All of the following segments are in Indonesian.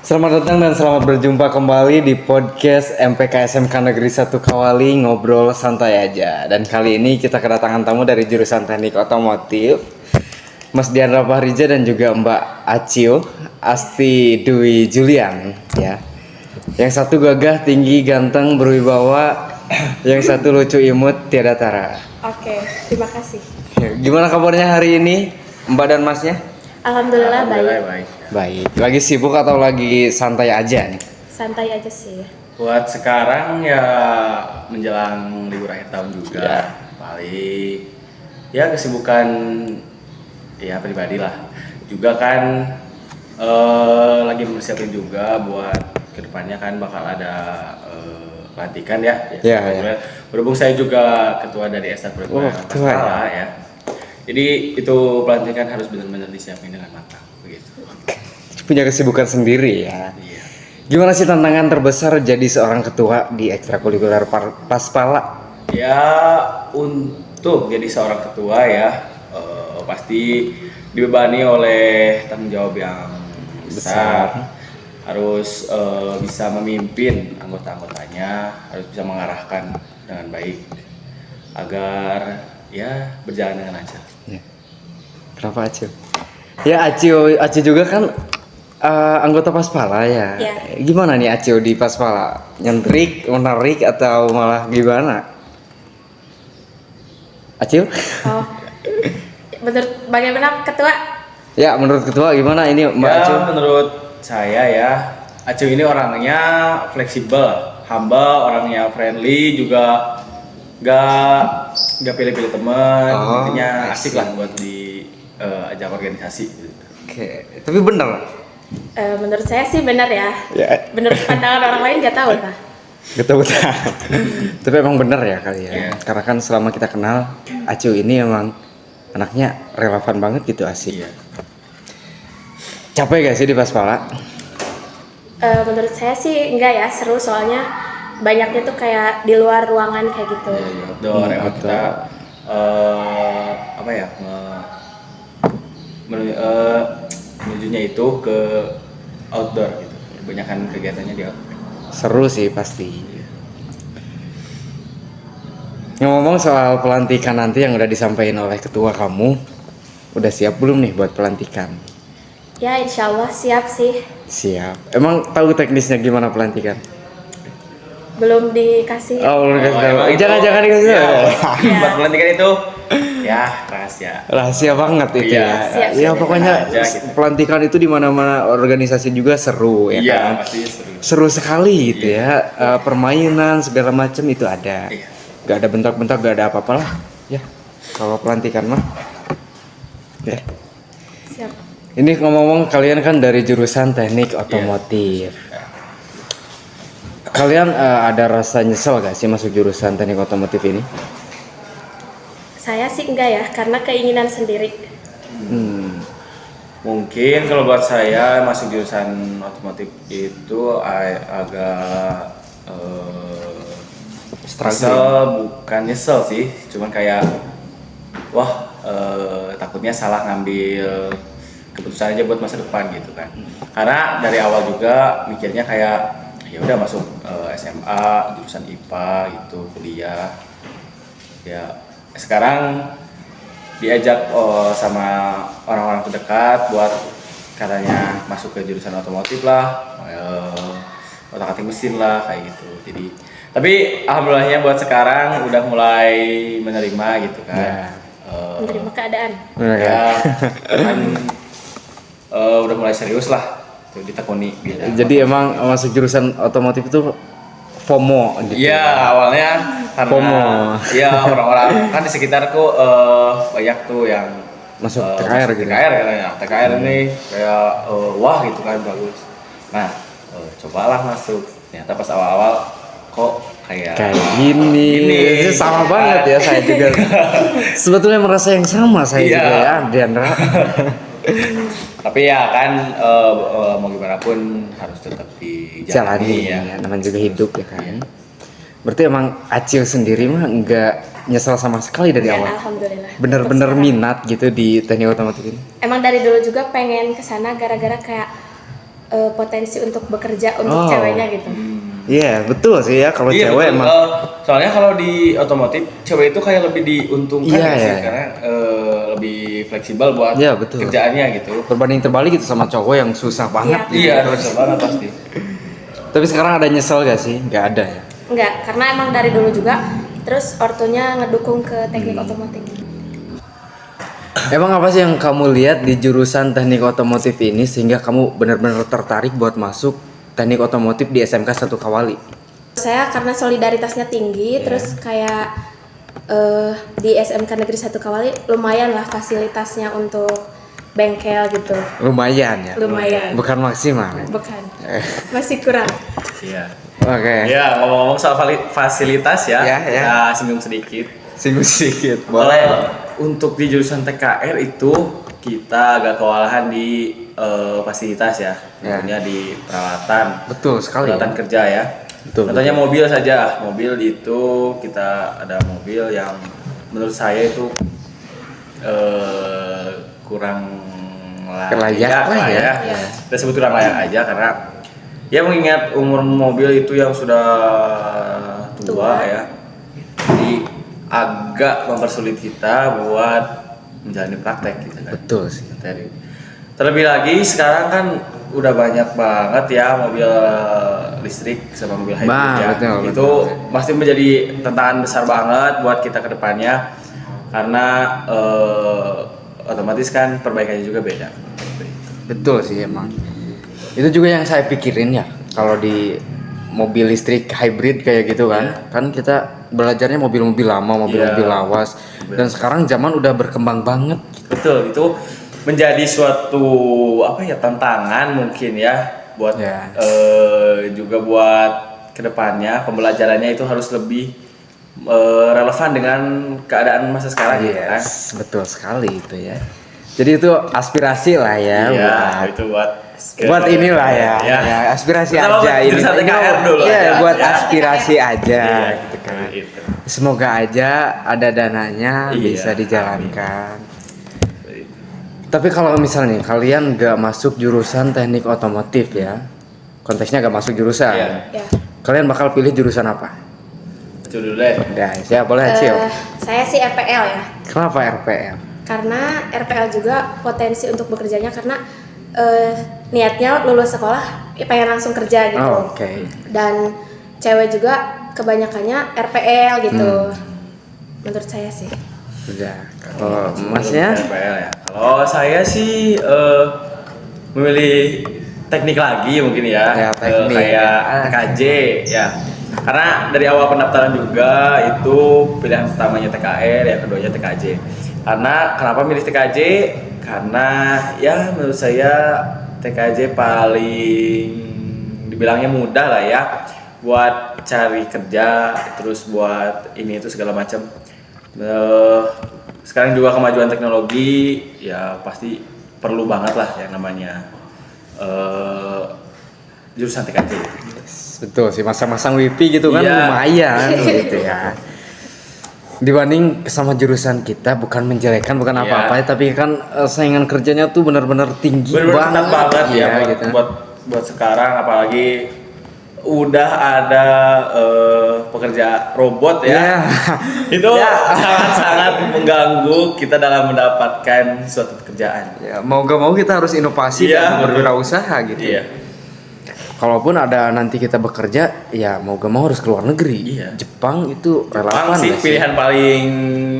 Selamat datang dan selamat berjumpa kembali di podcast MPK SMK Negeri 1 Kawali, ngobrol santai aja. Dan kali ini kita kedatangan tamu dari jurusan Teknik Otomotif, Mas Diandra Fahrija dan juga Mbak Acio Asti Dwi Julian ya. Yang satu gagah, tinggi, ganteng, berwibawa, yang satu lucu, imut, tiada tara. Oke, terima kasih. Gimana kabarnya hari ini, Mbak dan Masnya? Alhamdulillah baik. Baik. Lagi sibuk atau lagi santai aja nih? Santai aja sih. Buat sekarang ya menjelang libur akhir tahun juga, paling ya kesibukan ya pribadi lah. Juga kan lagi mempersiapin juga buat kedepannya kan bakal ada pelantikan ya. Iya. Berhubung saya juga ketua dari Ekstrakurikuler Paskala ya. Jadi itu pelantikan harus benar-benar disiapin dengan matang begitu. Punya kesibukan sendiri ya. Iya. Gimana sih tantangan terbesar jadi seorang ketua di Ekstrakurikuler Paskala? Ya untuk jadi seorang ketua ya pasti dibebani oleh tanggung jawab yang besar. Harus bisa memimpin anggota-anggotanya, harus bisa mengarahkan dengan baik agar ya berjalan dengan lancar. Ya. Kenapa Acio? Ya Acio juga kan anggota Paspala ya. Ya. Gimana nih Acio di Paspala? Nyentrik, menarik atau malah gimana? Acio? Oh, menurut bagaimana ketua? Ya menurut ketua gimana ini Mbak Ya Acio? menurut saya ya Acu ini orangnya fleksibel, humble, orangnya friendly, juga gak pilih-pilih teman, Oh, intinya I asik see. lah buat di ajak organisasi gitu. Oke, tapi bener. Menurut saya sih benar ya. Ya, Menurut pandangan orang lain nggak tahu lah. betul. Tapi emang bener ya kali ya. Iya. Karena kan selama kita kenal Acu ini emang anaknya relevan banget gitu, asik. Iya. Capek gak sih di Paspala? Menurut saya sih enggak ya, seru soalnya banyaknya tuh kayak di luar ruangan kayak gitu. Iya, iya, outdoor. Emang outdoor. kita apa ya menujunya itu ke outdoor gitu. Kebanyakan kegiatannya di outdoor. Seru sih pasti. Ngomong soal pelantikan nanti yang udah disampaikan oleh ketua kamu, udah siap belum nih buat pelantikan? Ya insya Allah siap sih. Siap. Emang tahu teknisnya gimana pelantikan? Belum dikasih. Oh, belum dikasih tahu. emang itu- Jangan dikasih tahu. Ya, buat pelantikan itu ya rahasia. Rahasia banget itu Iya, ya. rahasia. Ya pokoknya Aja gitu. pelantikan itu di mana-mana organisasi juga seru ya Iya, kan. pasti seru. Seru sekali gitu Iya. ya. Permainan segala macam itu ada. Iya. Gak ada bentak-bentak, gak ada apa-apa lah. Ya. Kalau pelantikan mah. Ya. Siap. Ini ngomong-ngomong kalian kan dari jurusan Teknik Otomotif. Kalian ada rasa nyesel gak sih masuk jurusan Teknik Otomotif ini? Saya sih enggak ya, karena keinginan sendiri. Mungkin kalau buat saya masuk jurusan otomotif itu agak nyesel, bukan nyesel sih, cuman kayak wah takutnya salah ngambil keputusan aja buat masa depan gitu kan. Karena dari awal juga mikirnya kayak ya udah masuk SMA jurusan IPA gitu kuliah. Ya sekarang diajak sama orang-orang terdekat buat katanya masuk ke jurusan otomotif lah, otak-atik mesin lah kayak gitu. Jadi tapi alhamdulillahnya buat sekarang udah mulai menerima gitu kan. Menerima keadaan. Ya kan udah mulai serius lah tuh ditekuni gitu. Jadi emang masuk jurusan otomotif itu FOMO gitu. Iya awalnya karena FOMO. ya orang-orang kan di sekitarku banyak tuh yang Masuk TKR gitu. TKR katanya. TKR ini kayak wah gitu kan bagus. Nah cobalah masuk. Ternyata pas awal-awal kok kayak Gini. Gini. Sama banget ya saya juga. Sebetulnya merasa yang sama saya Iya. juga ya, Diandra. Tapi ya kan mau gimana pun harus tetap dijalani Jalani ya. ya, namanya juga hidup ya kan. Berarti emang Acil sendiri mah nggak nyesel sama sekali dari Ya, awal. alhamdulillah. Bener-bener Untuk sekarang. minat gitu di teknik otomotif ini. Emang dari dulu juga pengen kesana gara-gara kayak potensi untuk bekerja untuk Oh. ceweknya gitu. Iya, betul sih ya kalau Iya, cewek betul. emang. Soalnya kalau di otomotif cewek itu kayak lebih diuntungkan Iya, ya sih iya. karena lebih fleksibel buat Iya, betul. kerjaannya gitu. Berbanding terbalik gitu sama cowok yang susah banget. Iya, susah banget pasti. Tapi sekarang ada nyesel gak sih? Gak ada ya. Enggak, karena emang dari dulu juga terus ortunya ngedukung ke teknik otomotif. Emang apa sih yang kamu lihat di jurusan teknik otomotif ini sehingga kamu benar-benar tertarik buat masuk teknik otomotif di SMK 1 Kawali? Saya karena solidaritasnya tinggi, terus kayak di SMK Negeri 1 Kawali lumayan lah fasilitasnya untuk bengkel gitu. Lumayan ya. Lumayan. Bukan maksimal. Bukan. Masih kurang. Iya. Oke. Ya, ngomong-ngomong soal fasilitas ya, Ya, ya. kita singgung sedikit. Singgung sedikit. Untuk di jurusan TKR itu kita agak kewalahan di fasilitas ya, Ya. tentunya di peralatan, Betul sekali. peralatan kerja ya. Betul, Contohnya mobil saja, mobil itu kita ada mobil yang menurut saya itu kurang Layak lah ya. Ya. Kita sebut kurang layak aja karena ya mengingat umur mobil itu yang sudah tua ya, jadi agak mempersulit kita buat menjalani praktek gitu kan. Betul sih. Terlebih lagi sekarang kan udah banyak banget ya mobil listrik sama mobil hybrid ya. Betul, Itu betul. pasti menjadi tantangan besar banget buat kita ke depannya karena otomatis kan perbaikannya juga beda. Betul sih emang. Itu juga yang saya pikirin ya. Kalau di mobil listrik hybrid kayak gitu kan, kan kita belajarnya mobil-mobil lama, mobil-mobil Iya. lawas. Dan sekarang zaman udah berkembang banget. Betul, itu menjadi suatu apa ya tantangan mungkin ya buat Ya. juga buat kedepannya pembelajarannya itu harus lebih relevan dengan keadaan masa sekarang gitu kan. Yes, betul sekali itu ya. Jadi itu aspirasi lah ya, Iya, buat itu buat buat inilah ya, ya, aspirasi Terutama aja ini. jurusan TKR dulu Iya, aja. buat Ya. aspirasi aja Iya, gitu kan. itu. Semoga aja ada dananya Iya, bisa dijalankan. Tapi kalau misalnya nih, kalian gak masuk jurusan teknik otomotif ya, konteksnya gak masuk jurusan, Iya. Ya. kalian bakal pilih jurusan apa? Itu dulu deh. Guys, ya boleh Cil. Saya sih RPL ya. Kenapa RPM? Karena RPL juga potensi untuk bekerjanya karena niatnya lulus sekolah ya pengen langsung kerja gitu. Oh, oke. Dan cewek juga kebanyakannya RPL gitu. Menurut saya sih. Udah. Kalau masnya? RPL ya. Kalau saya sih memilih teknik lagi mungkin ya, Ya, teknik. kayak TKJ ya. Karena dari awal pendaftaran juga itu pilihan pertamanya TKR, yang keduanya TKJ. Karena kenapa milih TKJ? Karena ya menurut saya TKJ paling dibilangnya mudah lah ya buat cari kerja, terus buat ini itu segala macam. Sekarang juga kemajuan teknologi ya pasti perlu banget lah yang namanya jurusan TKJ. Betul sih, masang-masang wifi gitu kan Iya. lumayan gitu ya. Dibanding sama jurusan kita, bukan menjelekan, bukan Iya. apa-apa, tapi kan saingan kerjanya tuh benar-benar tinggi Bener-bener ketat banget ya, buat, gitu. buat sekarang apalagi udah ada pekerja robot ya. Ya. Itu Ya. sangat-sangat mengganggu kita dalam mendapatkan suatu pekerjaan. Ya, mau gak mau kita harus inovasi Iya, dan betul. berwirausaha gitu. Iya. Kalaupun ada nanti kita bekerja, ya mau gak mau harus keluar negeri. Iya. Jepang itu Jepang relevan sih gak sih? pilihan paling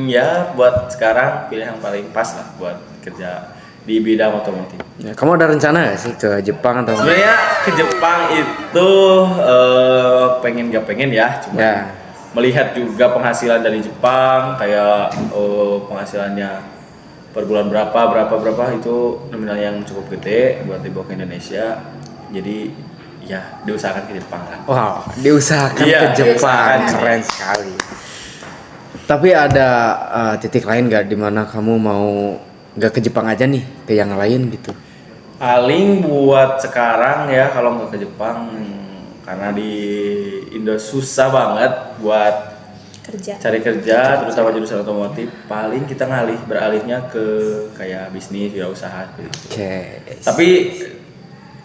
ya buat sekarang pilihan paling pas lah buat kerja di bidang otomotif. Ya, kamu ada rencana gak sih ke Jepang atau? Sebenarnya ke Jepang itu pengen gak pengen ya, cuma Ya. melihat juga penghasilan dari Jepang kayak penghasilannya per bulan berapa itu nominal yang cukup gede buat dibawa ke Indonesia. Jadi ya diusahakan ke Jepang kan. Wow, diusahakan Iya, ke Jepang, diusahakan. keren sekali. Tapi ada titik lain gak di mana kamu mau gak ke Jepang aja nih, ke yang lain gitu? Paling buat sekarang ya kalau nggak ke Jepang karena di Indo susah banget buat Kerja. cari kerja, terutama jurusan otomotif. Paling kita beralihnya ke kayak bisnis, wirausaha gitu. Oke. Tapi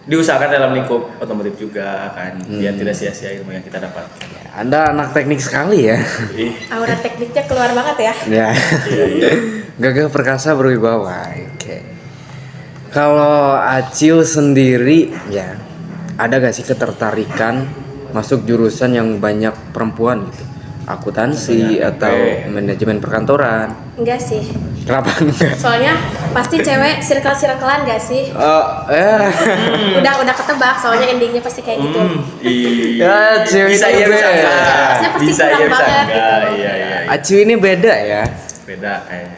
diusahakan dalam lingkup otomotif juga kan, biar tidak sia-sia ilmu yang kita dapatkan. Anda anak teknik sekali ya. Ih, Aura tekniknya keluar banget ya. Ya. iya. Gagah perkasa berwibawa. Oke. Kalau Acil sendiri ya, ada gak sih ketertarikan masuk jurusan yang banyak perempuan gitu? Akuntansi atau manajemen perkantoran? Enggak sih. Kenapa enggak? Soalnya pasti cewek circle-circlean gak sih? Oh, Udah ketebak soalnya endingnya pasti kayak gitu. Iya. Ya, cewek Bisa itu iya bisa beda. enggak. Harusnya pasti Bisa kurang iya bisa banget enggak. gitu. Iya. Acil ini beda ya. Beda kayaknya.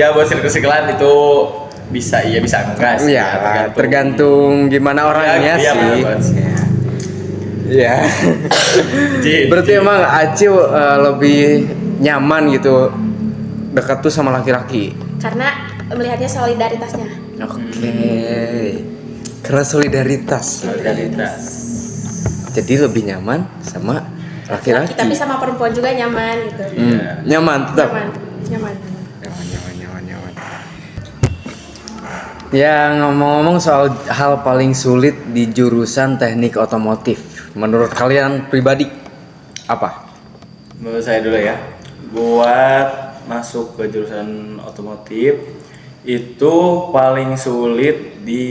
buat sirkus-sirkulan itu bisa iya bisa enggak sih. Iya, tergantung gimana orangnya Iya, sih. benar. Iya. Berarti emang Acil lebih nyaman gitu dekat tuh sama laki-laki. Karena melihatnya solidaritasnya. Oke. Karena solidaritas. Solidaritas. Jadi lebih nyaman sama laki-laki. Tapi sama perempuan juga nyaman gitu. Nyaman tetap. Nyaman. Nyaman. Ya ngomong-ngomong soal hal paling sulit di jurusan teknik otomotif, menurut kalian pribadi apa? Menurut saya dulu ya, buat masuk ke jurusan otomotif itu paling sulit di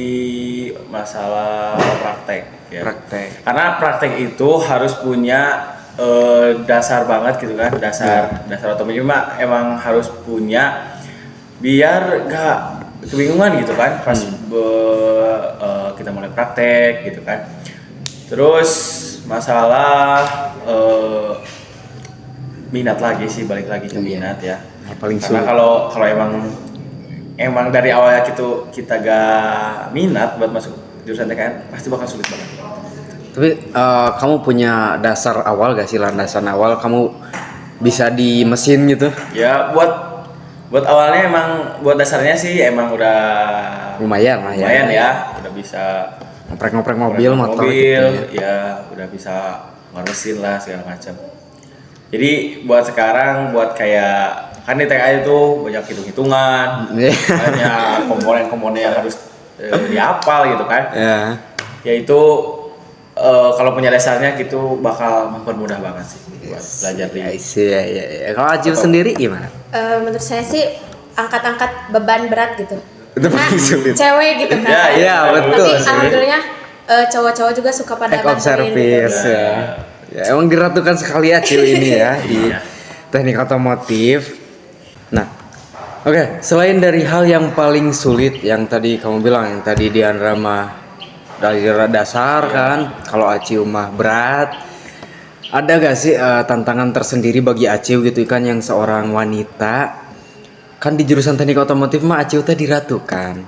masalah praktek ya. Praktek. Karena praktek itu harus punya dasar banget gitu kan, dasar otomotif emang harus punya biar gak kebingungan gitu kan pas kita mulai praktek gitu kan. Terus masalah minat lagi sih, balik lagi ke minat ya. Paling Karena sulit. kalau emang dari awalnya kita gak minat buat masuk jurusan TKN pasti bakal sulit banget. Tapi kamu punya dasar awal gak sih, landasan awal kamu bisa di mesin gitu? Ya buat awalnya emang buat dasarnya sih emang udah Lumayan lah ya. lumayan ya, udah bisa Ngoprek-ngoprek mobil, motor mobil, gitu ya udah bisa ngarusin lah segala macam. Jadi buat sekarang buat kayak kan di TKN itu banyak hitung-hitungan, ya. banyak komponen-komponen yang harus dihafal gitu kan. Ya. Yaitu kalau punya dasarnya gitu bakal mempermudah banget sih buat belajar di Ya. Kalau Acil sendiri gimana? Menurut saya sih angkat-angkat beban berat gitu. Itu paling sulit. Cewek gitu kan. Ya, iya, betul Tapi sih. alhamdulillah cowok-cowok juga suka pada Take of service gitu. ya. Ya, emang diratukan sekali Acil ini ya di Iya. teknik otomotif. Nah, oke, selain dari hal yang paling sulit yang tadi kamu bilang, yang tadi Diandra mah dari dasar kan, kalau Acil mah berat. Ada gak sih tantangan tersendiri bagi Acil gitu kan, yang seorang wanita kan di jurusan teknik otomotif mah Acil teh diratukan.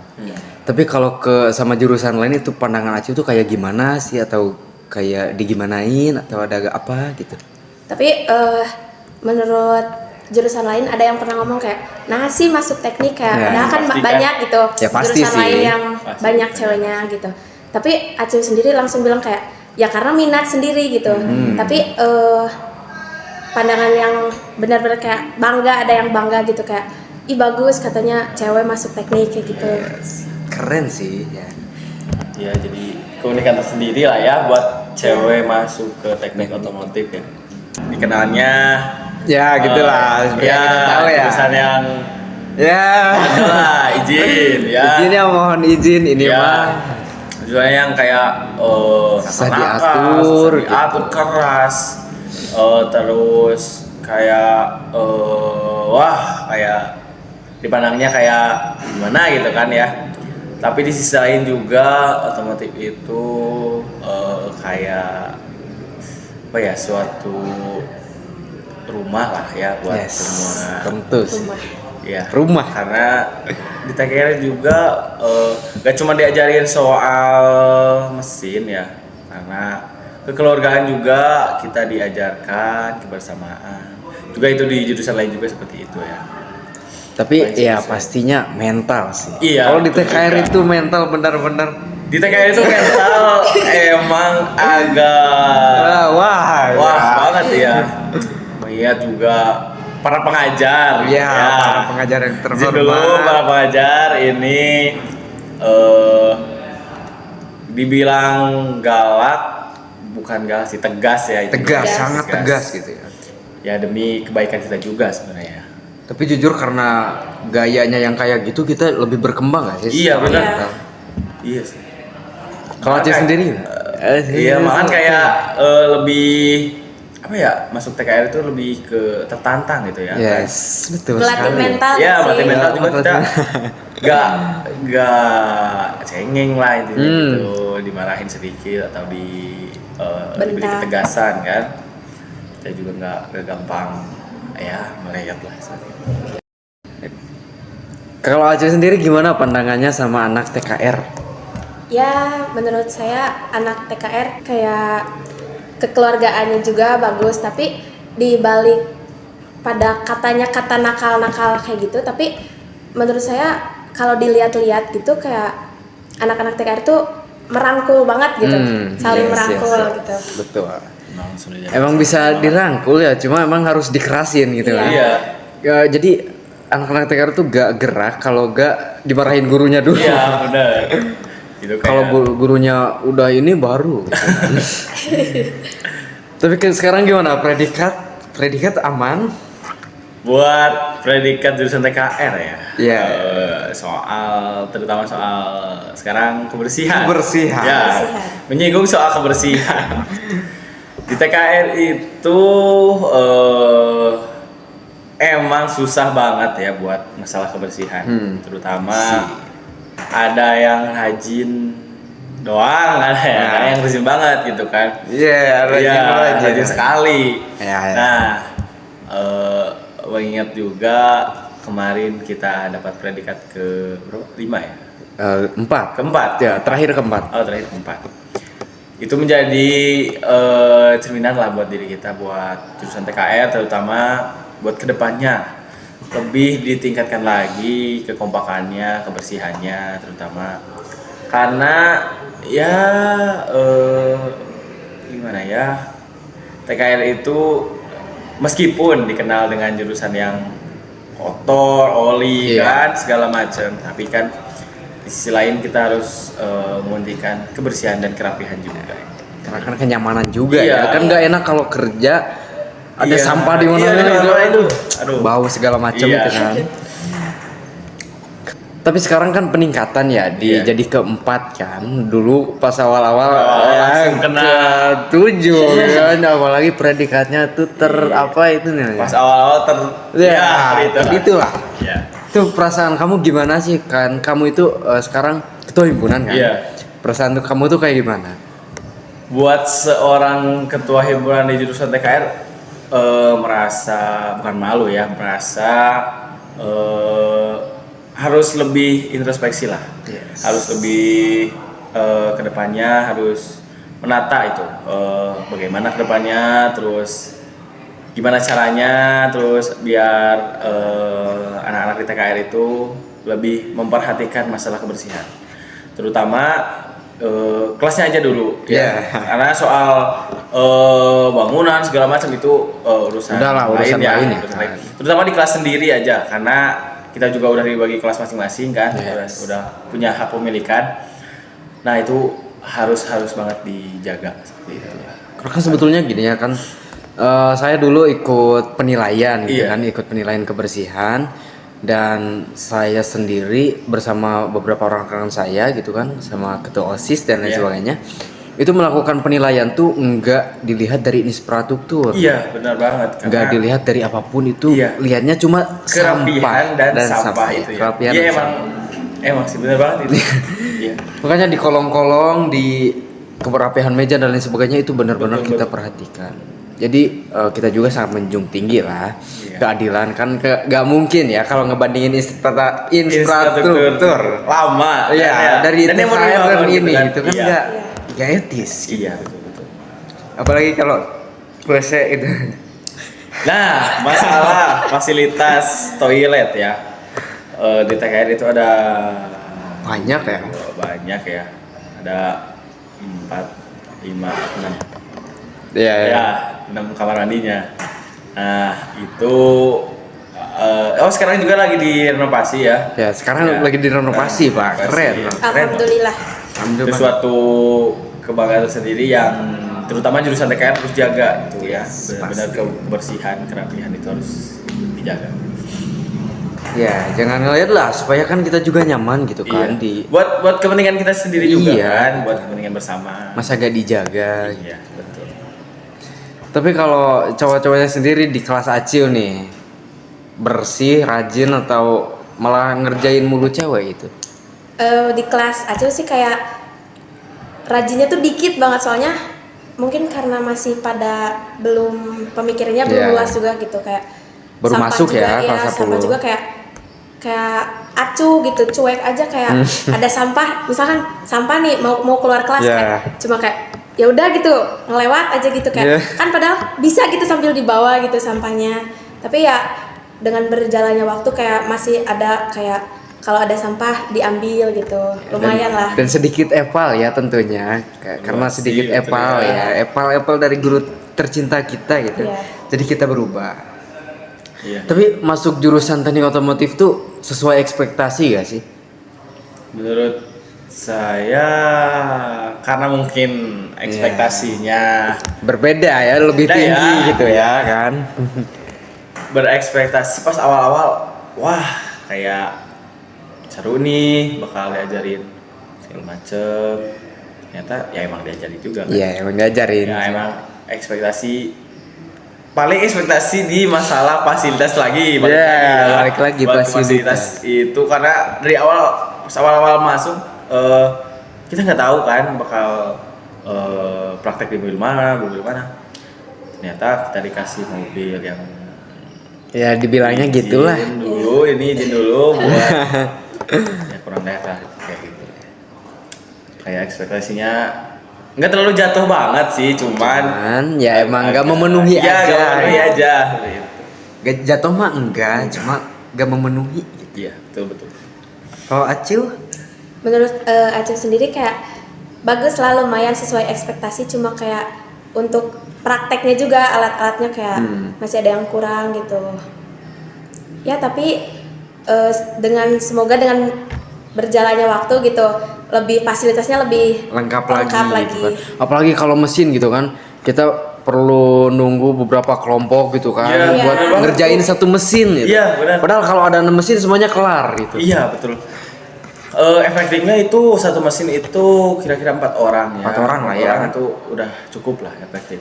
Tapi kalau ke sama jurusan lain itu pandangan Acil tuh kayak gimana sih, atau kayak digimanain atau ada agak apa gitu? Tapi menurut jurusan lain ada yang pernah ngomong kayak, nah sih masuk teknik kayak, Ya, padahal kan pasti kan. banyak gitu Ya, pasti jurusan sih. lain yang Pasti. banyak ceweknya gitu. Tapi Acil sendiri langsung bilang kayak, ya karena minat sendiri gitu. Tapi pandangan yang benar-benar kayak bangga, ada yang bangga gitu kayak, ih bagus katanya cewek masuk teknik kayak gitu. Keren sih ya. ya jadi keunikan tersendiri lah ya buat cewek masuk ke teknik otomotif ya. Dikenalnya Ya gitulah, seperti yang kita tahu ya. jurusan yang Ya. adalah izin ya. Izin ya, mohon izin ini Ya. mah. Jurusan yang kayak Susah nakas, diatur, susah diatur keras, terus kayak wah kayak dipandangnya kayak gimana gitu kan ya. Tapi di sisi lain juga otomotif itu kayak apa ya, suatu rumah lah ya buat semua. Tentu sih. Rumah. Ya, Rumah. karena di TKR juga gak cuma diajarin soal mesin ya, karena kekeluargaan juga kita diajarkan, kebersamaan. Juga itu di jurusan lain juga seperti itu ya. Tapi Baik, ya sih. pastinya mental sih. Iya, Kalau di betul TKR juga. itu mental benar-benar. Di TKR itu mental emang agak Wah banget ya. Melihat juga para pengajar Ya, para pengajar yang Izin dulu terhormat. para pengajar ini dibilang galak, bukan galak sih, tegas ya. Tegas, sangat tegas gitu ya. Ya demi kebaikan kita juga sebenarnya. Tapi jujur karena gayanya yang kayak gitu kita lebih berkembang gak sih? Iya sekarang benar. kita? Iya sih. Kalau Aceh Makan- sendiri? Iya, makan kayak lebih apa ya, masuk TKR itu lebih ke tertantang gitu ya. Yes, betul Melatih sekali. mental Iya, sih. berarti mental juga kita Melatih. nggak cengeng lah intinya Hmm. gitu, dimarahin sedikit atau diberi Bentak. ketegasan kan. Kita juga nggak gampang ya mereyot lah saat itu. Kalau Aceh sendiri gimana pandangannya sama anak TKR? Ya, menurut saya anak TKR kayak kekeluargaannya juga bagus, tapi di balik pada katanya kata nakal-nakal kayak gitu, tapi menurut saya kalau dilihat-lihat gitu kayak anak-anak TKR tuh merangkul banget gitu, saling yes, merangkul yes. gitu. Betul. Langsung aja. Emang bisa dirangkul ya, cuma emang harus dikerasin gitu kan. Iya. Ya, jadi anak-anak TKR tuh gak gerak kalau gak dimarahin gurunya dulu. Iya, benar. Gitu kayak Kalau gurunya udah ini baru. Gitu. Tapi sekarang gimana predikat? Predikat aman? buat predikat jurusan TKR ya. Iya. Terutama soal sekarang kebersihan. Kebersihan. Ya, Kebersihan. menyinggung soal kebersihan. Di TKR itu emang susah banget ya buat masalah kebersihan. Terutama ada yang rajin doang, ada yang rajin banget gitu kan. Iya, Iya, rajin sekali. Ya, ya. Nah, mengingat juga kemarin kita dapat predikat ke berapa? 5 ya? 4. Keempat. Ya, terakhir keempat. Oh, terakhir keempat. Itu menjadi cerminan lah buat diri kita, buat jurusan TKR, terutama buat kedepannya lebih ditingkatkan lagi kekompakannya, kebersihannya, terutama karena ya gimana ya, TKR itu meskipun dikenal dengan jurusan yang kotor, oli, Iya. kan segala macam, tapi kan di sisi lain kita harus mementingkan kebersihan dan kerapihan juga. Karena kan kenyamanan juga Iya. ya. Kan nggak enak kalau kerja ada Iya. sampah di Iya, mana-mana di gitu. mana-mana itu. Aduh, Aduh. bau segala macam Iya. itu kan. Tapi sekarang kan peningkatan ya Iya. jadi keempat kan. Dulu pas awal-awal Langsung kena. ke-7 kan, apalagi predikatnya tuh apa itu nih? Pas awal-awal Ya, itu. itulah. Ya. Itu perasaan kamu gimana sih kan? Kamu itu sekarang ketua himpunan kan? Iya. Perasaan tuh kamu tuh kayak gimana? Buat seorang ketua himpunan di jurusan TKR merasa bukan malu ya, merasa harus lebih introspeksi lah. Yes. Harus lebih kedepannya harus menata itu bagaimana kedepannya, terus gimana caranya, terus biar anak-anak di TKR itu lebih memperhatikan masalah kebersihan, terutama kelasnya aja dulu ya. Yeah. Karena soal bangunan segala macam itu urusan Udah lah, urusan lain ya. urusan lain. Terutama di kelas sendiri aja, karena kita juga udah dibagi kelas masing-masing kan. Yes. Udah punya hak pemilikan. Nah, itu harus banget dijaga seperti itu. Karena kan sebetulnya gini ya kan, saya dulu ikut penilaian gitu Iya. kan, ikut penilaian kebersihan, dan saya sendiri bersama beberapa orang rekan saya gitu kan, sama ketua OSIS dan lain Iya. sebagainya, itu melakukan penilaian tuh enggak dilihat dari infrastruktur, Iya, benar banget. enggak Karena dilihat dari apapun itu, Iya. lihatnya cuma kerapihan dan sampah itu ya. kerapihan Iya, dan emang sih benar banget itu. Iya. Makanya di kolong-kolong, di kerapihan meja dan lain sebagainya itu benar-benar Betul, kita betul. perhatikan. Jadi kita juga sangat menjunjung tinggi lah Iya. keadilan kan, gak mungkin ya kalau ngebandingin infrastruktur. lama. Iya, dari dan yang mau TKR dan dibangun ini itu kan Iya. gak etis. Gitu. Iya, betul. Apalagi kalau WC itu. Nah, masalah fasilitas toilet ya. Di TKR itu ada Banyak ya. banyak ya. Ada 4, 5, 6. Iya. Ya, 6 kamar mandinya. Nah, itu sekarang juga lagi direnovasi ya. Ya, sekarang Ya. lagi direnovasi, Pak. Keren. Alhamdulillah. Itu Alhamdulillah. suatu kebanggaan tersendiri yang terutama jurusan TKR harus jaga gitu ya. Benar-benar kebersihan, kerapihan itu harus dijaga. Ya, jangan ngeliat lah supaya kan kita juga nyaman gitu kan di Buat kepentingan kita sendiri juga Iya. kan, buat kepentingan bersama. masa gak dijaga. Iya, betul. Tapi kalau cowok-cowoknya sendiri di kelas Acil nih bersih, rajin atau malah ngerjain mulu cewek gitu? Di kelas Acil sih kayak rajinnya tuh dikit banget, soalnya mungkin karena masih pada belum pemikirannya belum Iya. luas juga gitu, kayak Baru sampah masuk juga, ya, iya, kelas sampah 10. juga kayak acuh gitu, cuek aja kayak ada sampah, misalkan sampah nih mau keluar kelas Iya. kayak cuma kayak ya udah gitu ngelewat aja gitu kayak Iya. kan padahal bisa gitu sambil dibawa gitu sampahnya, tapi ya dengan berjalannya waktu kayak masih ada kayak kalau ada sampah diambil gitu, lumayan lah. Dan sedikit epal ya tentunya, karena Wah, sedikit sih, epal betul ya, epal dari guru tercinta kita gitu. Iya. Jadi kita berubah. Iya. Tapi masuk jurusan teknik otomotif tuh sesuai ekspektasi gak sih? Menurut saya karena mungkin ekspektasinya Berbeda ya, lebih Beda ya. tinggi gitu ya kan. berekspektasi pas awal-awal, wah kayak seru nih bakal diajarin segala macem. Ternyata ya emang diajarin juga kan. Iya, emang diajarin. Ya emang paling ekspektasi di masalah fasilitas lagi. Balik lagi Buat fasilitas. itu karena dari pas awal-awal masuk kita nggak tahu kan bakal praktek di mobil mana. Ternyata kita dikasih mobil yang Ya dibilangnya izin gitulah. izin dulu buat ya kurang daerah kayak gitu. Kayak ekspektasinya nggak terlalu jatuh banget sih, cuman Ya emang gak memenuhi ya, aja. nggak memenuhi aja gitu. Gak jatuh mah enggak, cuma gak memenuhi. Iya, betul. Kalau Acil? Menurut Acil sendiri kayak bagus lah, lumayan sesuai ekspektasi, cuma kayak untuk prakteknya juga alat-alatnya kayak masih ada yang kurang gitu ya, tapi semoga dengan berjalannya waktu gitu lebih fasilitasnya lebih Lengkap lagi. gitu kan. Apalagi kalau mesin gitu kan, kita perlu nunggu beberapa kelompok gitu kan Iya, buat benar banget ngerjain tuh. satu mesin gitu. Iya, benar. Padahal kalau ada 6 mesin semuanya kelar gitu. Iya, betul. Efektifnya itu satu mesin itu kira-kira 4 orang ya. 4 orang lah ya. Itu udah cukup lah efektif.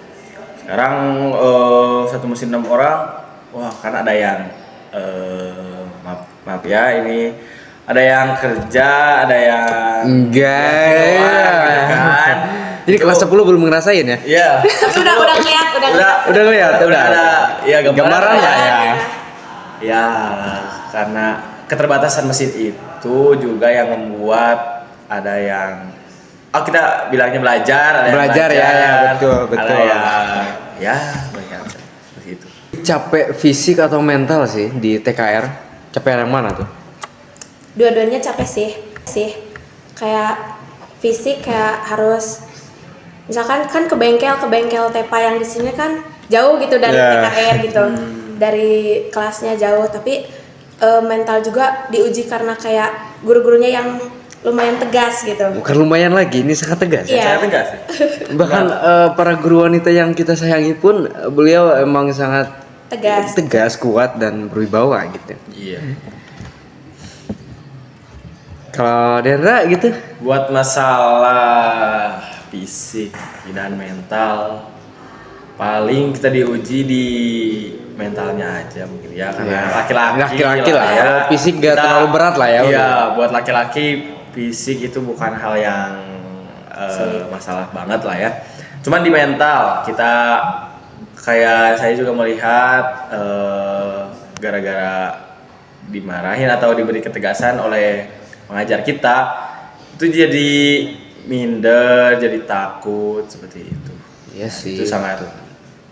Sekarang satu mesin 6 orang, wah kan ada yang maaf ya ini ada yang kerja, ada yang Enggak. gitu kan. Jadi kelas 10 belum ngerasain ya? Iya. Tapi udah kelihatan Udah lihat, udah ada ya gambaran lah ya. Ya, karena keterbatasan mesin itu juga yang membuat ada yang kita bilangnya belajar, ada Belajar, yang ya, betul. Ada yang ya banyak seperti itu. Capek fisik atau mental sih di TKR? Capek yang mana tuh? dua-duanya capek sih kayak fisik kayak harus misalkan kan ke bengkel Tepa yang di sini kan jauh gitu dari TKR gitu, dari kelasnya jauh, tapi mental juga diuji karena kayak guru-gurunya yang lumayan tegas gitu. Bukan lumayan lagi, ini sangat tegas. Iya. Saya tegas sih. Bahkan para guru wanita yang kita sayangi pun beliau emang sangat Tegas. kuat dan berwibawa gitu. Iya. Kalau Dendra gitu? Buat masalah fisik dan mental paling kita diuji di mentalnya aja mungkin ya, karena Iya. laki-laki lah ya. Kalau fisik gak terlalu berat lah ya. Iya, buat laki-laki fisik itu bukan hal yang masalah banget lah ya. Cuman di mental kita kayak saya juga melihat gara-gara dimarahin atau diberi ketegasan oleh pengajar kita itu jadi minder, jadi takut seperti itu. Iya sih. Itu sangat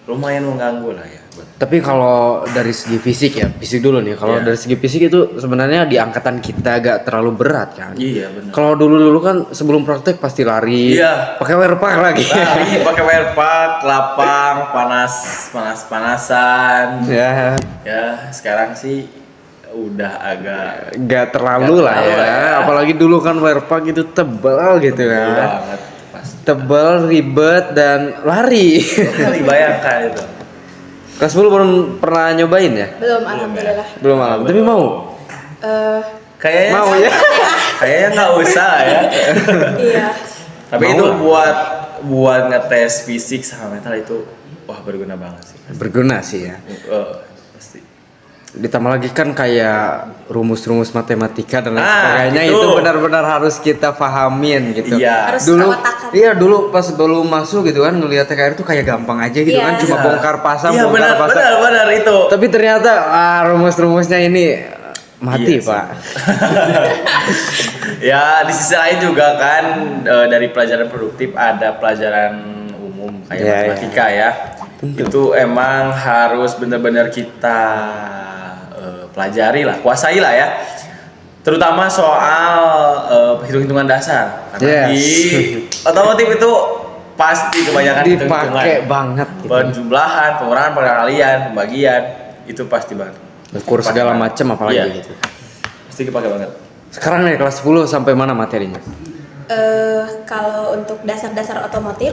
lumayan mengganggu lah ya. Tapi kalau dari segi fisik ya, fisik dulu nih. Kalau Iya. dari segi fisik itu sebenarnya di angkatan kita agak terlalu berat kan. Iya benar. Kalau dulu kan sebelum praktek pasti lari. Iya. Pakai wear pack lagi. Lari pakai wear pack, lapang, panasan. Ya. Ya sekarang sih udah agak Nggak terlalu lah terlalu ya. lah ya. Apalagi dulu kan Werpak itu tebal gitu kan. banget pasti. Tebal, ribet dan lari. Dibayangkan itu. Kelas 10 belum pernah nyobain ya? Belum, alhamdulillah. Belum malam. Tapi mau. Eh, Kayaknya Mau ya? Kayaknya nggak usah ya. iya. Tapi Mau itu lah. buat ngetes fisik sama mental itu wah berguna banget sih. Berguna sih ya. Pasti. Ditambah lagi kan kayak rumus-rumus matematika dan lain Ah, sebagainya gitu. itu benar-benar harus kita pahamin gitu. Iya. Harus Dulu otak-otakan. iya dulu pas belum masuk gitu kan ngelihat TKR itu kayak gampang aja gitu Iya. kan cuma bongkar pasang Iya bongkar pasang. benar itu. Tapi ternyata rumus-rumusnya ini mati, Iya sih. Pak. Ya di sisi lain juga kan dari pelajaran produktif ada pelajaran umum kayak Iya, matematika ya. Itu emang harus benar-benar kita pelajari lah, kuasai lah ya. Terutama soal hitung-hitungan dasar. Karena Yes. di otomotif itu pasti kebanyakan hitung-hitungan. Dipakai banget gitu. Penjumlahan, pengurangan, pengalian, pembagian itu pasti banget. Ukur segala macam apalagi Iya. gitu. Pasti kepake banget. Sekarang nih kelas 10 sampai mana materinya? Kalau untuk dasar-dasar otomotif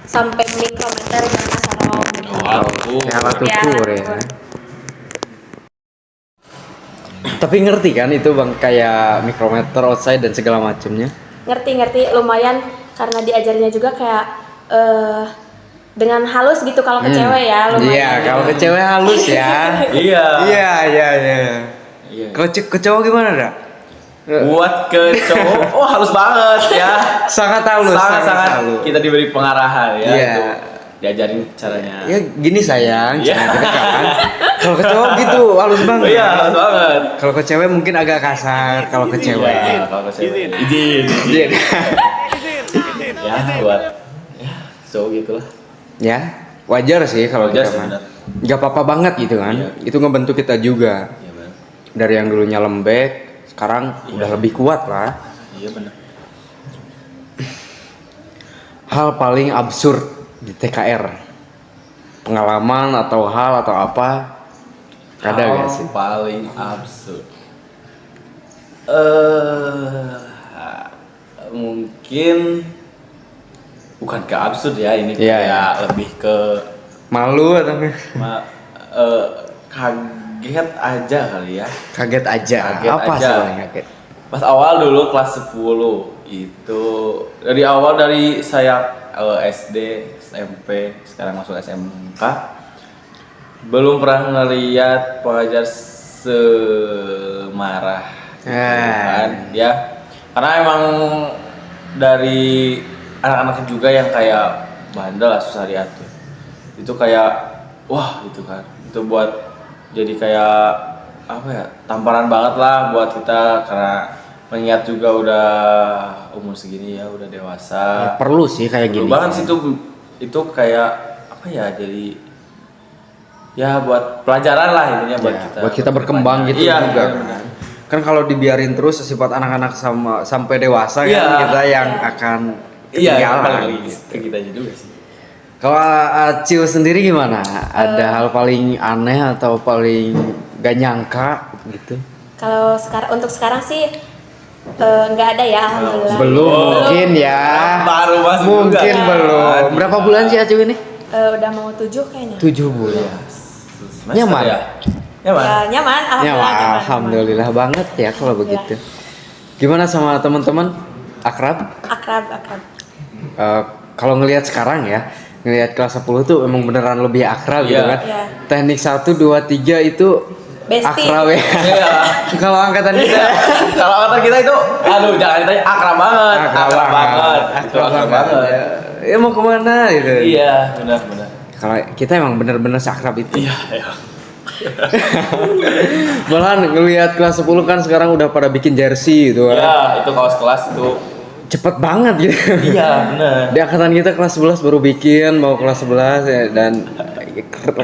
sampai mikrometer dan asarom. Kayak alat Ya, ukur alat ya. ukur. Tapi ngerti kan itu Bang kayak mikrometer, outside dan segala macamnya? Ngerti lumayan karena diajarnya juga kayak dengan halus gitu kalau ke cewek ya lumayan. Iya, kalau ke cewek halus ya. Iya. Iya. Iya. Kalau ke cowok gimana, Dak? Buat ke cowok, oh halus banget ya. Sangat halus, Sangat halus. kita diberi pengarahan ya. Iya. Untuk diajarin caranya. Ya gini sayang, Iya. jangan dekat. Kalau ke cowok gitu halus banget. Iya, halus banget. Kalau ke cewek mungkin agak kasar. Kalau ke cewek. Iya, kalau ke cewek. Izin. Iya. Ya, buat ya, cowok gitulah. Ya, wajar sih kalau Wajar kita sih, mah. benar. Gak apa-apa banget gitu kan. Iya. Itu ngebentuk kita juga. Iya, benar. Dari yang dulunya lembek, sekarang udah lebih kuat lah. Iya, benar. Hal paling absurd di TKR. Pengalaman atau hal atau apa? Ada Hal gak sih? paling absurd. Mungkin bukan ke absurd ya ini Iya, kayak iya. lebih ke Malu atau kaget aja kali ya. kaget aja? Kaget Apa aja. sih paling kaget? Pas awal dulu kelas 10 itu dari awal dari saya SD, SMP, sekarang masuk SMK belum pernah ngeliat pengajar semarah gitu kan ya. Karena emang dari anak-anak juga yang kayak bandel lah, susah diatur. Itu kayak wah gitu kan. Itu buat jadi kayak apa ya? Tamparan banget lah buat kita karena mengingat juga udah umur segini ya, udah dewasa. Ya, perlu sih kayak Perlu gini. banget sih itu kayak apa ya? Jadi ya buat pelajaran lah intinya buat Ya, kita. buat kita berkembang gitu Iya, juga benar, benar. kan kalau dibiarin terus sifat anak-anak sampai dewasa Iya. kan kita yang akan Iya, ketinggalan apalagi gitu. ke kita aja juga sih. Kalau Acil sendiri gimana? Ada hal paling aneh atau paling gak nyangka gitu? Kalau untuk sekarang sih nggak ada ya alhamdulillah. Belum mungkin ya. Baru masuk Mungkin juga. belum. Berapa bulan sih Acil ini? Udah mau 7 kayaknya. 7 bulan. Semester Nyaman? ya? Nyaman. Ya, nyaman Ya, alhamdulillah. nyaman. alhamdulillah banget ya kalau begitu. Gimana sama teman-teman? Akrab? Akrab. Kalau ngelihat sekarang ya, ngelihat kelas 10 tuh emang beneran lebih akrab gitu Iya. kan. Iya. Teknik 1 2 3 itu Bestie. akrab ya. Iya. Kalau angkatan kita Kalau angkatan kita itu, aduh jangan ditanya akrab banget. Akrab banget. Itu akrab banget. Ya mau kemana gitu. Iya, benar. Kalau kita emang bener-bener seakrab itu. Iya. Malahan ngelihat kelas 10 kan sekarang udah pada bikin jersey gitu kan. Iya, itu kaos kelas itu. Cepet banget gitu. Iya, benar. Di angkatan kita kelas 11 baru bikin, mau kelas 11 ya, dan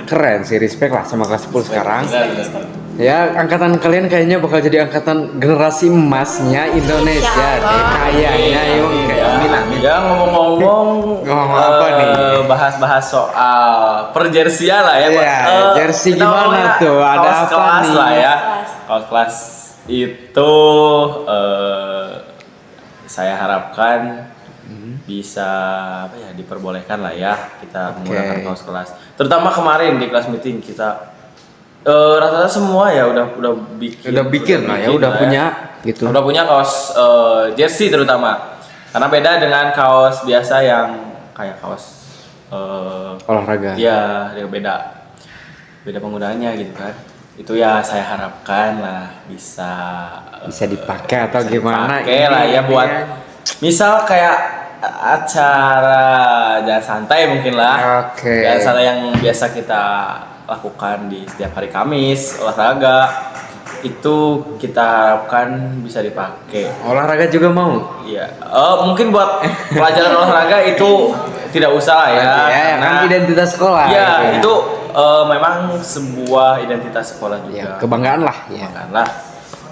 keren sih, respect lah sama kelas 10 sekarang. Benar. Ya, angkatan kalian kayaknya bakal jadi angkatan generasi emasnya Indonesia Ya deh. Allah. Kayaknya emang kayak amin amin. Ya ngomong-ngomong Ngomong apa nih? Bahas-bahas soal perjersian lah ya. Iya, jersey kita gimana ngomongin tuh? Ada apa kelas-kelas nih? lah ya. Kelas. kaos kelas itu saya harapkan bisa apa ya, diperbolehkan lah ya kita menggunakan kaos kelas. Terutama kemarin di kelas meeting kita rata-rata semua ya udah bikin lah ya, udah punya gitu. Udah punya kaos jersey terutama. Karena beda dengan kaos biasa yang kayak kaos olahraga. Iya, dia beda penggunaannya gitu kan. Itu ya saya harapkan lah bisa dipakai atau gimana dipakai lah ya buat misal kayak acara jalan santai mungkin lah. Jalan santai yang biasa kita lakukan di setiap hari Kamis, olahraga itu kita harapkan bisa dipakai. Olahraga juga mau? Iya. Mungkin buat pelajaran olahraga itu tidak usah lah ya. Ya, kan identitas sekolah. Iya, gitu ya. itu memang sebuah identitas sekolah juga. Ya, kebanggaan lah. Ya. Kebanggaan lah.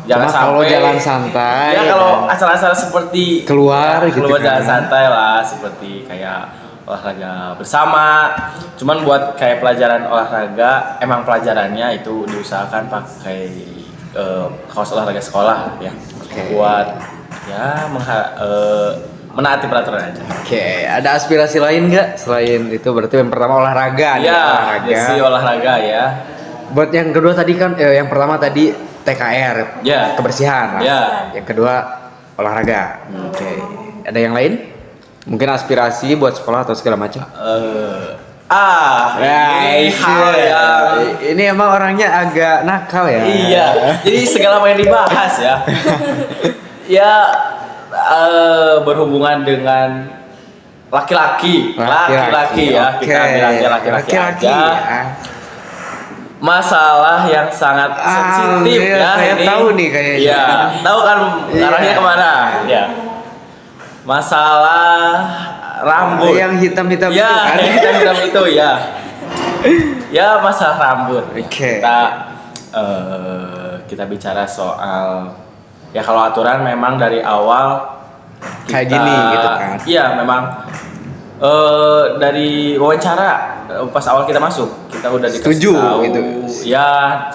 Jangan cuma sampai kalau jalan santai. Ya kalau acara-acara seperti keluar gitu keluar jalan kan. santai lah, seperti kayak olahraga bersama. Cuman buat kayak pelajaran olahraga, emang pelajarannya itu diusahakan pakai kaos olahraga sekolah ya. Buat ya menaati peraturan aja. Oke, ada aspirasi lain nggak selain itu? Berarti yang pertama olahraga. Ya, jersey olahraga ya. Buat yang kedua tadi kan, yang pertama tadi TKR, ya, kebersihan. Ya. Yang kedua olahraga. Oke. Ada yang lain? Mungkin aspirasi buat sekolah atau segala macam. Ini emang orangnya agak nakal ya. Iya. Jadi segala yang dibahas ya. Ya berhubungan dengan laki-laki ya. Kita bilangnya laki-laki aja. Masalah yang sangat sensitif ya. Saya ini. tahu nih kayaknya. Iya, tahu kan arahnya kemana? Ya. Masalah rambut. Yang hitam-hitam ya, itu kan. Yang hitam-hitam itu ya. Ya, masalah rambut. Oke. Kita bicara soal ya kalau aturan memang dari awal kayak gini gitu kan. Iya, memang dari wawancara pas awal kita masuk kita udah dikasih setuju tahu, gitu. Ya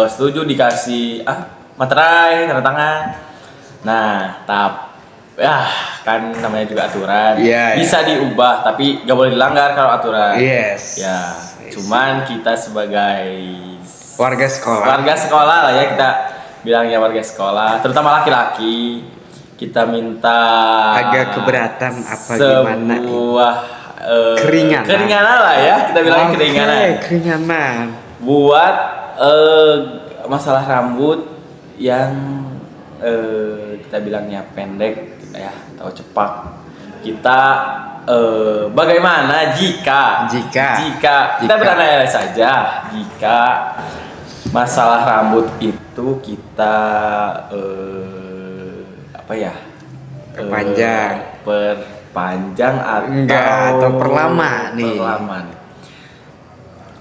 setuju dikasih materai tanda tangan. Nah ya kan namanya juga aturan, bisa diubah tapi nggak boleh dilanggar kalau aturan. Ya cuman kita sebagai warga sekolah lah ya, kita bilangnya warga sekolah terutama laki-laki, kita minta agak keberatan apa gimana sebuah keringanan lah ya, kita bilang keringanan buat masalah rambut yang kita bilangnya pendek ya atau cepak. Kita bagaimana jika kita berandai saja jika masalah rambut itu kita perpanjang atau perlama nih.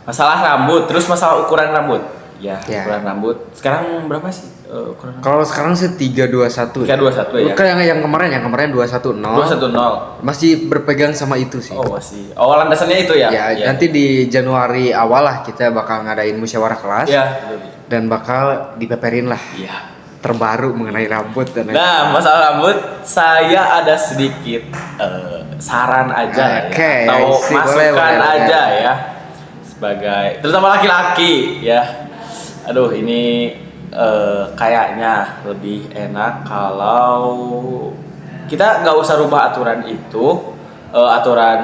Masalah rambut, terus masalah ukuran rambut. Ya. Ukuran rambut. Sekarang berapa sih ukuran rambut? Kalau sekarang sih 321. 321 ya. Kayak yang kemarin 210. 210. Masih berpegang sama itu sih. Oh, masih. Landasannya itu ya. Ya. Nanti di Januari awal lah kita bakal ngadain musyawarah kelas. Ya. Dan bakal dipeperin lah. Iya. Terbaru mengenai rambut dan masalah rambut saya ada sedikit saran aja atau masukan aja ya sebagai terutama laki-laki ya. Aduh ini kayaknya lebih enak kalau kita nggak usah rubah aturan itu, aturan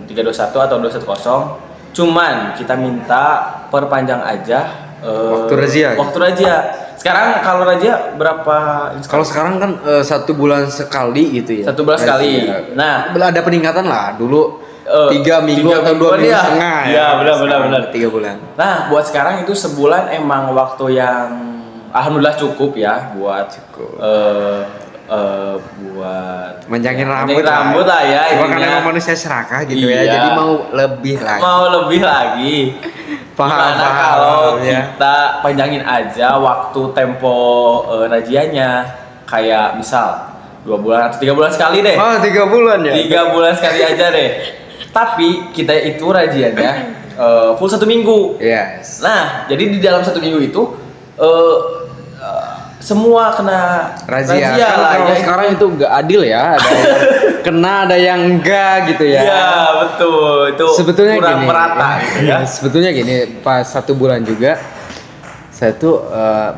321 atau 210, cuman kita minta perpanjang aja waktu razia. Sekarang kalau razia berapa? Kalau sekarang kan 1 bulan sekali gitu ya. 1 bulan sekali. Nah, ada peningkatan lah. Dulu 3 minggu atau 2 minggu setengah. Iya, benar. 3 bulan. Nah, buat sekarang itu sebulan emang waktu yang alhamdulillah cukup ya buat buat menjangin rambut lah ya. Cuma karena emang manusia serakah gitu ya. Jadi mau lebih lagi. Gimana kalau kita panjangin aja waktu tempo rajianya, kayak misal 2 bulan atau 3 bulan sekali deh. 3 bulan ya? 3 bulan sekali aja deh. Tapi kita itu rajianya full 1 minggu. Yes. Nah, jadi di dalam 1 minggu itu semua kena razia kan lah kalau ya. sekarang itu nggak adil ya, ada yang kena ada yang enggak gitu ya. Iya betul, itu Sebetulnya kurang gini, merata gitu ya. sebetulnya gini, pas 1 bulan juga saya tuh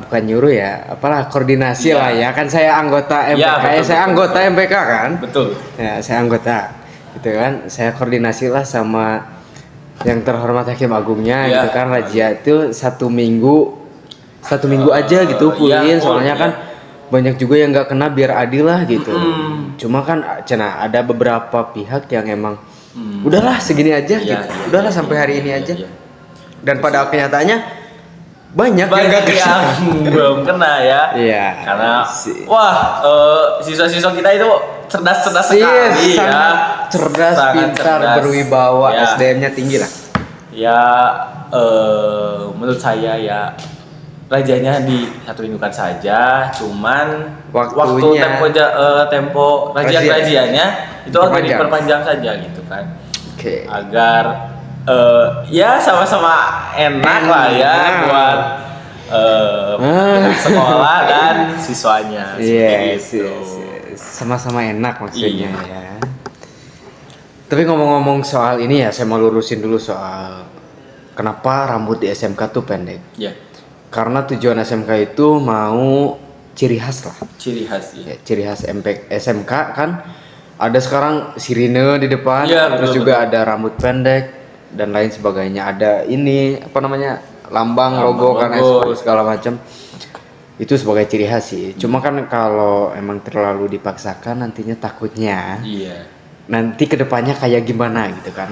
bukan nyuruh ya, apalah koordinasi Iya. lah ya, kan saya anggota MPK, Iya, betul, saya betul, anggota MPK kan, Betul. ya saya anggota, gitu kan, saya koordinasi lah sama yang terhormat Hakim Agungnya, Iya. gitu kan, razia itu 1 minggu aja gitu iya, fullin, full, soalnya iya. kan banyak juga yang nggak kena biar adil lah gitu. Cuma kan ada beberapa pihak yang emang udahlah segini aja Iya, gitu. iya, Udahlah iya, sampai iya, hari ini iya, aja. iya. Dan pada kenyataannya banyak yang Banyak nggak kena. yang belum kena ya. Iya. Karena Si- siswa-siswa kita itu cerdas-cerdas Iya, sekali ya. sangat cerdas, Sangat pintar, cerdas. berwibawa, Ya. SDM-nya tinggi lah. Ya menurut saya ya rajanya di 1 minggukan saja, cuman waktu Waktunya. tempo rajianya itu agak Diperpanjang. diperpanjang saja gitu kan. Oke. Agar ya sama-sama enak lah ya buat sekolah dan siswanya seperti Yes, itu. yes, yes. Sama-sama enak maksudnya Iya. ya. Tapi ngomong-ngomong soal ini ya, saya mau lurusin dulu soal kenapa rambut di SMK tuh pendek. Ya, Karena tujuan SMK itu mau ciri khas lah. ciri khas ya. Ya, ciri khas SMK kan ada sekarang sirine di depan, Iya, terus betul, juga ada rambut pendek dan lain sebagainya. Ada ini apa namanya lambang logo kan logo. segala macam. Itu sebagai ciri khas sih. Cuma kan kalau emang terlalu dipaksakan nantinya takutnya Iya. nanti kedepannya kayak gimana gitu kan.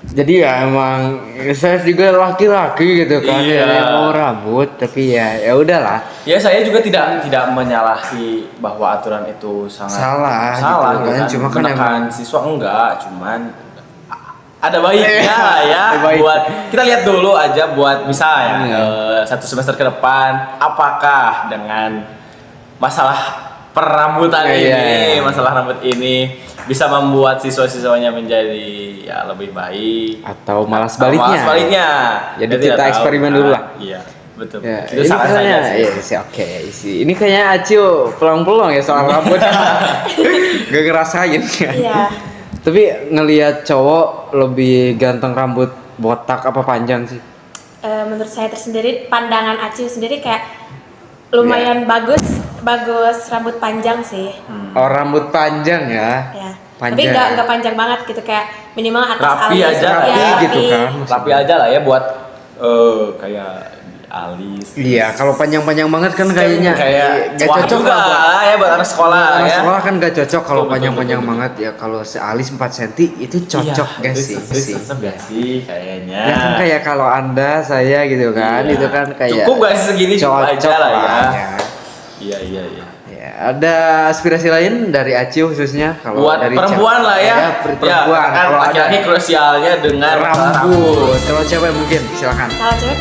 Jadi ya emang saya juga laki-laki gitu kan, Iya. ya mau rambut tapi ya udahlah. Ya saya juga tidak menyalahi bahwa aturan itu sangat Salah salah gitu kan. Cuma kan menekan emang siswa enggak, cuman ada baiknya lah ya Ada baik. buat kita lihat dulu aja buat misalnya Iya. 1 semester ke depan apakah dengan masalah perambutan Iya. ini, masalah rambut ini bisa membuat siswa-siswanya menjadi ya lebih baik atau malah atau sebaliknya. malah sebaliknya. Jadi Kita kita tidak tahu, eksperimen kan? dulu lah. Iya, betul. Ya, Itu ini salah kayaknya saja sih. ya sih oke sih. Ini kayaknya Acio pelang-pelang ya soal rambut. Gak ngerasain kan. Iya. Tapi ngelihat cowok lebih ganteng rambut botak apa panjang sih? Menurut saya tersendiri pandangan Aciu sendiri kayak lumayan bagus rambut panjang sih. Oh, rambut panjang ya. Ya. Panjang. Tapi nggak panjang banget gitu, kayak minimal atas Rapi alis. aja, ya, rapi gitu kan. Tapi aja lah ya buat kayak alis. Iya, kalau panjang-panjang banget kan kayaknya kayak gak wah cocok juga lah ya buat anak sekolah Anak ya. sekolah kan gak cocok kalau Betul, panjang-panjang betul, banget ya. Kalau sealis 4 cm itu cocok Iya, gak itu sih? cocok gak sih kayaknya. Ya kan kayak kalau Anda, saya gitu kan, Iya. itu kan kayak Cukup gak sih segini cukup aja cocok lah ya. ya. Iya iya iya. Ya, ada aspirasi lain dari Aciu khususnya kalau Buat dari perempuan cewek. lah ya. Perempuan. kan Kalau ada laki-laki krusialnya dengan masalah rambut, kalau cewek mungkin silakan. Kalau cewek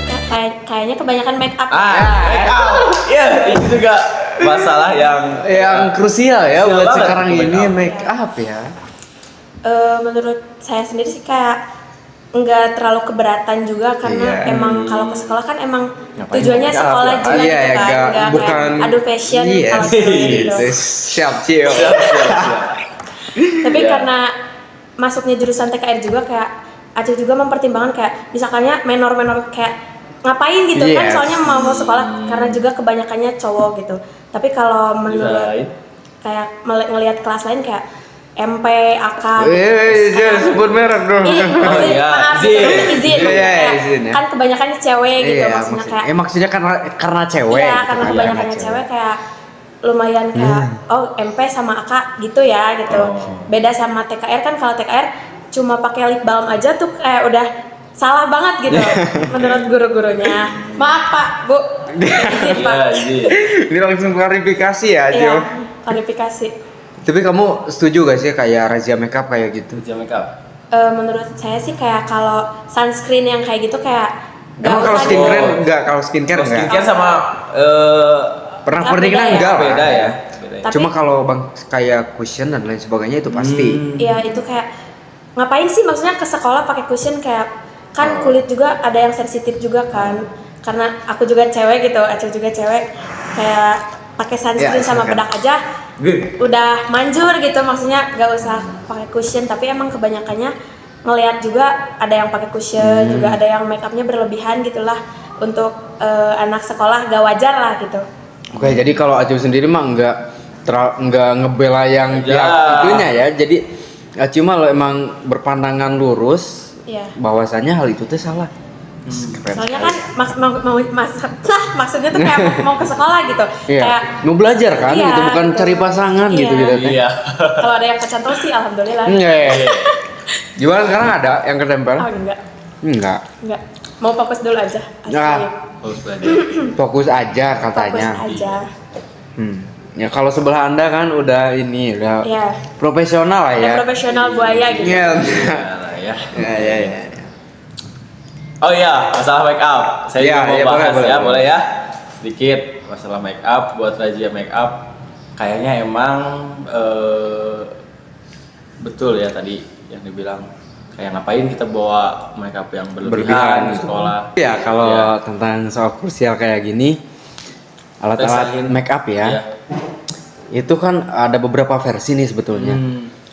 kayaknya kebanyakan make up. make up. Ya, ini juga masalah yang Yang krusial ya Krusial buat banget sekarang tuh ini make make up ya. Menurut saya sendiri sih kayak nggak terlalu keberatan juga karena Iya. emang kalau ke sekolah kan emang Ngapain tujuannya make up sekolah ya? juga Iya, gitu ya, kan, nggak bukan kayak adu fashion Yes. kalau cewek gitu. Siap, Cio. siap, siap. Tapi Iya. karena masuknya jurusan TKR juga kayak Aceh juga mempertimbangkan kayak misalkannya menor kayak ngapain gitu kan, Yes. soalnya mau sekolah karena juga kebanyakannya cowok gitu. Tapi kalau menurut Kirain. kayak ngelihat kelas lain kayak MP, AK gitu. Jangan sebut merek dong. Ih, maksudnya iya, maaf izin. gitu, izin, Iya, maksudnya kayak izin ya. kan kebanyakannya cewek gitu Iya, maksudnya kayak maksudnya karena cewek. iya gitu karena kan. kebanyakannya cewek kayak lumayan kayak oh MP sama AK gitu ya gitu. Beda sama TKR kan, kalau TKR cuma pakai lip balm aja tuh kayak udah salah banget gitu menurut guru-gurunya. Maaf Pak, Bu. Izin Pak. Iya, izin. Ini langsung klarifikasi ya, Iya, Cio. klarifikasi. Tapi kamu setuju gak sih kayak razia makeup kayak gitu? Kerja make up. Menurut saya sih kayak kalau sunscreen yang kayak gitu kayak nggak Emang kalau usah skincare gitu. enggak, kalau skincare Kalau enggak. skincare sama Pernah Kan pernah beda ya. enggak lah. beda ya. Beda ya. Tapi- Cuma kalau bang kayak cushion dan lain sebagainya itu pasti. Iya itu kayak ngapain sih maksudnya ke sekolah pakai cushion, kayak kan Oh. kulit juga ada yang sensitif juga kan, karena aku juga cewek gitu, Acil juga cewek, kayak pakai sunscreen sama silakan. bedak aja udah manjur gitu, maksudnya gak usah pakai cushion. Tapi emang kebanyakannya ngelihat juga ada yang pakai cushion, juga ada yang make upnya berlebihan gitulah. Untuk anak sekolah gak wajar lah gitu. Oke, jadi kalau Acu sendiri mah nggak ngebela yang pihak itunya ya. Jadi Acu mah lo emang berpandangan lurus Iya. bahwasanya hal itu tuh salah. Keren Soalnya sekali. kan maksudnya tuh kayak mau ke sekolah gitu. Iya. Kayak Mau belajar kan Iya, gitu, bukan gitu. cari pasangan Iya. gitu gitu. Iya. kalau ada yang kecantol sih alhamdulillah. Enggak. Gimana sekarang ada yang ketempel? Oh enggak. Enggak. Mau fokus dulu aja. Asli. Nah. Harus belajar. Fokus aja Fokus katanya. aja. Ya kalau sebelah Anda kan udah Iya. profesional lah ya. Ada profesional buaya gitu. Iya. Nah, ya. Ya. Oh iya, masalah make up. Saya Iya, juga mau iya, bahas boleh. boleh ya. Dikit masalah make up buat razia make up. Kayaknya emang betul ya tadi yang dibilang kayak ngapain kita bawa make up yang berlebihan di sekolah. Ya kalau Iya. tentang soal krusial kayak gini, alat-alat Tesain. make up ya, Iya. itu kan ada beberapa versi nih sebetulnya.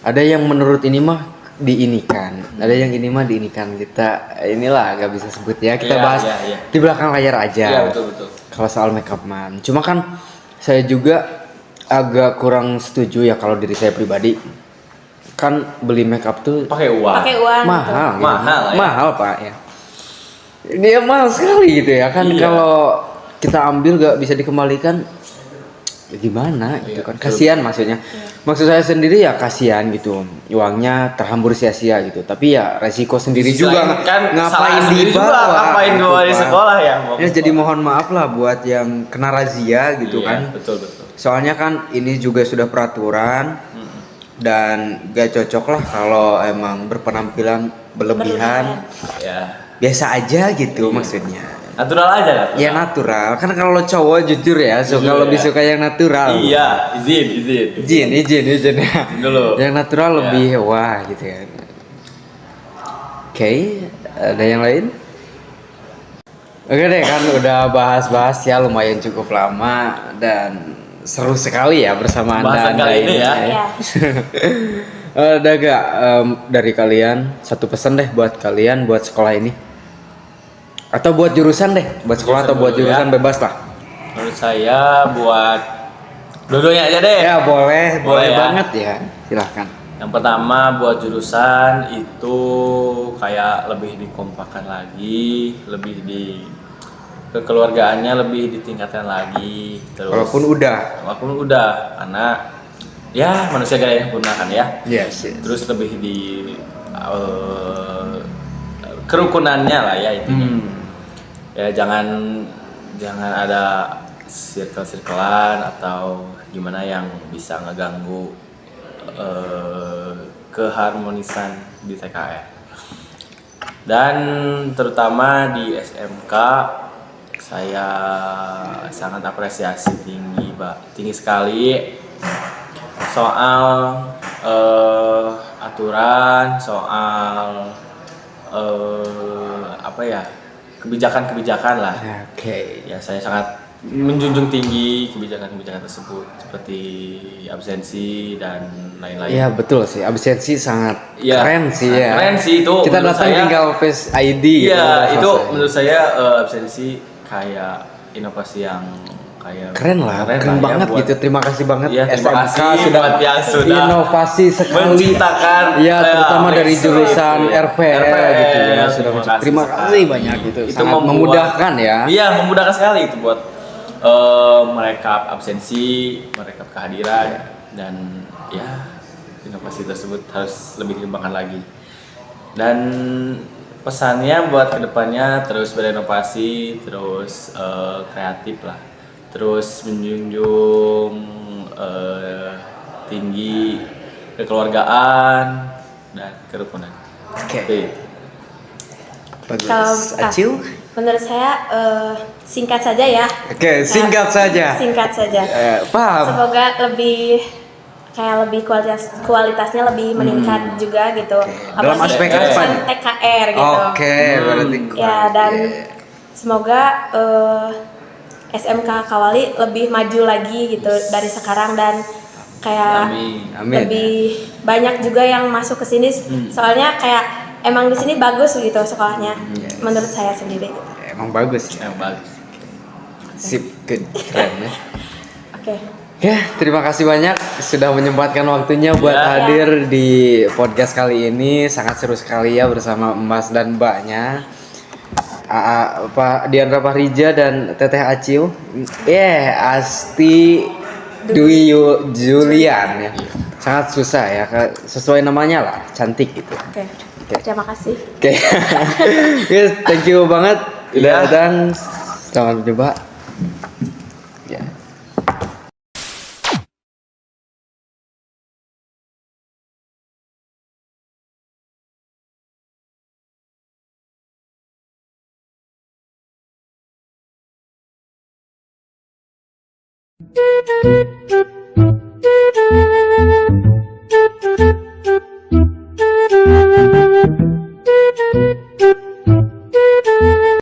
Ada yang menurut ini mah diinikan, ada yang ini mah diinikan. Kita inilah gak bisa sebut ya, kita Iya, bahas iya. di belakang layar aja. Iya, betul. Kalau soal make up man, cuma kan saya juga agak kurang setuju ya kalau diri saya pribadi. Kan beli make up tuh Pakai uang. Pakai uang gitu. mahal, gitu. Mahal, ya. Mahal pak ya. Dia mahal sekali gitu ya kan. Iya. Kalau kita ambil gak bisa dikembalikan, ya gimana gitu Iya, kan? betul. Kasihan maksudnya. Maksud saya sendiri ya kasihan gitu, uangnya terhambur sia-sia gitu. Tapi ya resiko sendiri Sisi juga lain kan ngapain salah sendiri dibawa? juga, ngapain gitu, bawa di Pak. sekolah ya? Ya jadi mohon maaf lah buat yang kena razia gitu Iya, kan. Betul. Soalnya kan ini juga sudah peraturan dan gak cocok lah kalau emang berpenampilan berlebihan. Ya. Biasa aja gitu maksudnya. Natural aja kan? Ya natural. Kan kalau cowok jujur ya suka Jujur, lebih ya. suka yang natural. Iya, izin. Izin ya. Dulu. Yang natural Ya. lebih wah gitu kan. Oke, ada yang lain? Oke deh kan udah bahas-bahas ya lumayan cukup lama dan seru sekali ya bersama Bahasan Anda kali ini ya. Iya. Ada gak dari kalian satu pesan deh buat kalian buat sekolah ini? Atau buat jurusan deh, buat sekolah atau buat Jurusan dulu jurusan ya. bebas lah. Menurut saya buat dua-duanya aja deh. Ya boleh Boleh ya. banget ya. Silahkan. Yang pertama buat jurusan itu kayak lebih dikompakkan lagi, lebih di kekeluargaannya lebih ditingkatkan lagi. Terus Walaupun udah, karena ya manusia gak ada yang sempurna kan ya. yes. Terus lebih di kerukunannya lah ya intinya. Ya jangan ada circle-circlean atau gimana yang bisa ngeganggu keharmonisan di TKR. Dan terutama di SMK saya sangat apresiasi tinggi sekali soal aturan, soal kebijakan-kebijakan lah. Oke. Ya saya sangat menjunjung tinggi kebijakan-kebijakan tersebut seperti absensi dan lain-lain. Iya betul sih, absensi sangat Iya, keren sih sangat ya. keren sih itu. Kita Menurut datang saya- tinggal Face ID. gitu, Iya, udah itu selesai. menurut saya absensi kayak inovasi yang kayak Keren lah ya banget buat gitu. Terima kasih banget Iya, terima SMK kasih sudah buat yang sudah inovasi sekali. menciptakan Iya, terutama dari Lexer jurusan itu ya. RPL gitu ya. Sudah terima kasih sekali. banyak gitu. Itu Sangat memudahkan ya. Iya, memudahkan sekali itu buat merekap absensi, merekap kehadiran dan ya inovasi tersebut harus lebih dikembangkan lagi. Dan pesannya buat kedepannya terus berinovasi, terus kreatif lah, terus menjunjung tinggi kekeluargaan dan kerukunan. Oke. Oke. Bagus. Acil? Menurut saya singkat saja ya. Oke, singkat saja. Singkat saja. Paham. Semoga lebih kualitasnya lebih meningkat juga gitu. Dalam Apalagi aspek jurusan apa? TKR gitu. Oke, berarti Ya dan semoga SMK Kawali lebih maju lagi gitu dari sekarang, dan kayak Amin. lebih banyak juga yang masuk ke sini. Soalnya kayak emang di sini bagus gitu sekolahnya, menurut saya sendiri. Emang bagus ya. Yang bagus. Sip, good, keren ya. Oke. Ya, terima kasih banyak sudah menyempatkan waktunya buat Ya. hadir di podcast kali ini. Sangat seru sekali ya bersama Mas dan Mbaknya. Pak Diandra Pahrija dan Teteh Aciu. Asti Dwi Julian ya. Sangat susah ya, sesuai namanya lah, cantik gitu. Oke. Terima kasih. Oke. Yes, thank you banget udah Iya. datang. Selamat berjumpa. Ya. Thank you.